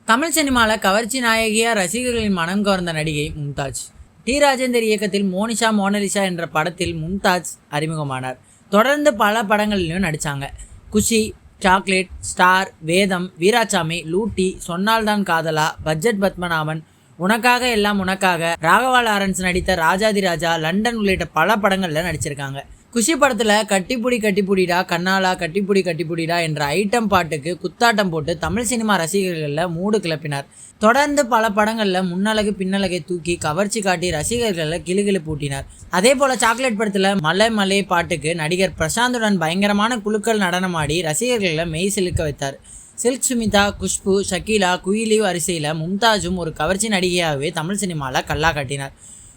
தமிழ் சினிமாவில் கவர்ச்சி நாயகியாக ரசிகர்களின் மனம் கவர்ந்த நடிகை மும்தாஜ். டி. ராஜேந்தர் இயக்கத்தில் மோனிஷா மோனலிசா என்ற படத்தில் மும்தாஜ் அறிமுகமானார். தொடர்ந்து பல படங்களிலும் நடித்தாங்க. குஷி, சாக்லேட், ஸ்டார், வேதம், வீராசாமி, லூட்டி, சொன்னால்தான் காதலா, பட்ஜெட் பத்மநாபன், உனக்காக எல்லாம் உனக்காக, ராகவா லாரன்ஸ் நடித்த ராஜாதி ராஜா, லண்டன் உள்ளிட்ட பல படங்களில் நடிச்சிருக்காங்க. குஷி படத்தில் கட்டிப்புடி கட்டிப்புடிடா கண்ணாலா கட்டிப்புடி கட்டிப்புடிடா என்ற ஐட்டம் பாட்டுக்கு குத்தாட்டம் போட்டு தமிழ் சினிமா ரசிகர்களில் மூடு கிளப்பினார். தொடர்ந்து பல படங்களில் முன்னழகு பின்னழகை தூக்கி கவர்ச்சி காட்டி ரசிகர்களில் கிளுகிளு பூட்டினார். அதே போல் சாக்லேட் படத்தில் மலை மலை பாட்டுக்கு நடிகர் பிரசாந்துடன் பயங்கரமான குழுக்கள் நடனமாடி ரசிகர்களில் மெய் சிலுக்க வைத்தார். சில்க் சுமிதா, குஷ்பு, ஷக்கீலா, குயிலி வரிசையில் மும்தாஜும் ஒரு கவர்ச்சி நடிகையாகவே தமிழ் சினிமாவில் கல்லா கட்டினார்.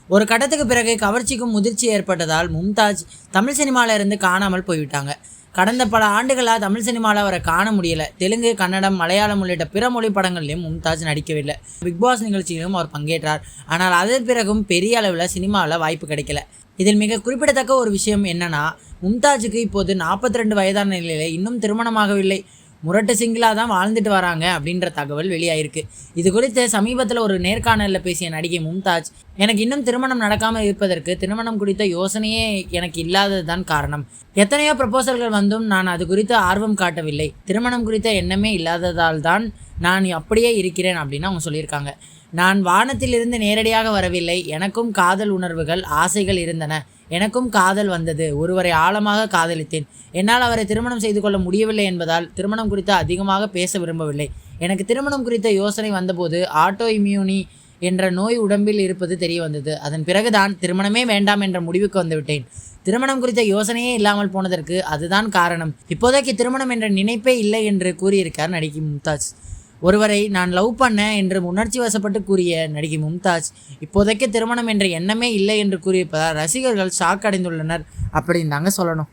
ஒரு கட்டத்துக்கு பிறகு கவர்ச்சிக்கும் முதிர்ச்சி ஏற்பட்டதால் மும்தாஜ் தமிழ் சினிமாவில் இருந்து காணாமல் போய்விட்டாங்க. கடந்த பல ஆண்டுகளாக தமிழ் சினிமாவில் அவரை காண முடியலை. தெலுங்கு, கன்னடம், மலையாளம் உள்ளிட்ட பிற மொழி படங்கள்லையும் மும்தாஜ் நடிக்கவில்லை. பிக்பாஸ் நிகழ்ச்சியிலும் அவர் பங்கேற்றார். ஆனால் அதன் பிறகும் பெரிய அளவில் சினிமாவில் வாய்ப்பு கிடைக்கல. இதில் மிக குறிப்பிடத்தக்க ஒரு விஷயம் என்னன்னா, மும்தாஜுக்கு இப்போது 42 வயதான நிலையில் இன்னும் திருமணமாகவில்லை. முரட்டு சிங்கிளாக தான் வாழ்ந்துட்டு வராங்க அப்படின்ற தகவல் வெளியாயிருக்கு. இது குறித்து சமீபத்தில் ஒரு நேர்காணலில் பேசிய நடிகை மும்தாஜ், எனக்கு இன்னும் திருமணம் நடக்காமல் இருப்பதற்கு திருமணம் குறித்த யோசனையே எனக்கு இல்லாதது தான் காரணம். எத்தனையோ ப்ரப்போசல்கள் வந்தும் நான் அது குறித்து ஆர்வம் காட்டவில்லை. திருமணம் குறித்த எண்ணமே இல்லாததால் தான் நான் அப்படியே இருக்கிறேன் அப்படின்னு அவங்க சொல்லியிருக்காங்க. நான் வானத்திலிருந்து நேரடியாக வரவில்லை. எனக்கும் காதல் உணர்வுகள், ஆசைகள் இருந்தன. எனக்கும் காதல் வந்தது. ஒருவரை ஆழமாக காதலித்தேன். என்னால் அவரை திருமணம் செய்து கொள்ள முடியவில்லை என்பதால் திருமணம் குறித்து அதிகமாக பேச விரும்பவில்லை. எனக்கு திருமணம் குறித்த யோசனை வந்தபோது ஆட்டோ இம்யூனி என்ற நோய் உடம்பில் இருப்பது தெரிய வந்தது. அதன் பிறகுதான் திருமணமே வேண்டாம் என்ற முடிவுக்கு வந்துவிட்டேன். திருமணம் குறித்த யோசனையே இல்லாமல் போனதற்கு அதுதான் காரணம். இப்போதைக்கு திருமணம் என்ற நினைப்பே இல்லை என்று கூறியிருக்கார் நடிகை மும்தாஜ். ஒருவரை நான் லவ் பண்ணேன் என்று உணர்ச்சி வசப்பட்டு கூறிய நடிகை மும்தாஜ் இப்போதைக்கு திருமணம் என்ற எண்ணமே இல்லை என்று கூறியிருப்பதால் ரசிகர்கள் ஷாக் அடைந்துள்ளனர் அப்படின்னு தாங்க சொல்லணும்.